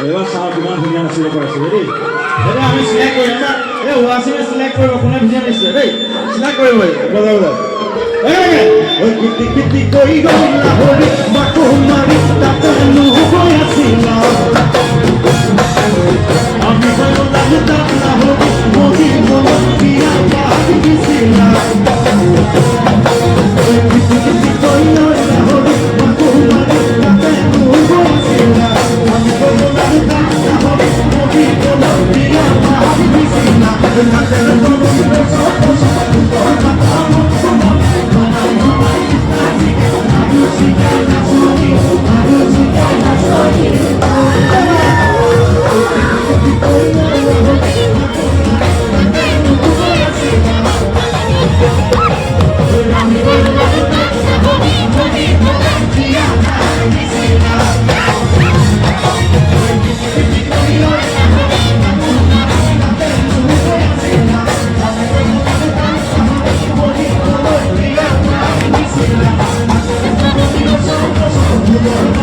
এবার সারা জীবন ভিডিও শুরু করেছে রেডি এটা আমি সিলেক্ট করি না এ ওয়াসিমে সিলেক্ট করব কোন ভিডিও নিছে রে সিলেক্ট করব বলা বলা ওই কিতি কিতি কই গলা হরি বাকো মারি তাতনু কইছিলা আমি বলো লাগতা না হরি মোদি বলো পিয়া বাকি দিছিলা ওই কিতি কিতি কই গলা হরি বাকো মারি তাতনু কইছিলা আমি বলো লাগতা না হরি মোদি বলো পিয়া বাকি দিছিলা না তেরে বলো Yeah.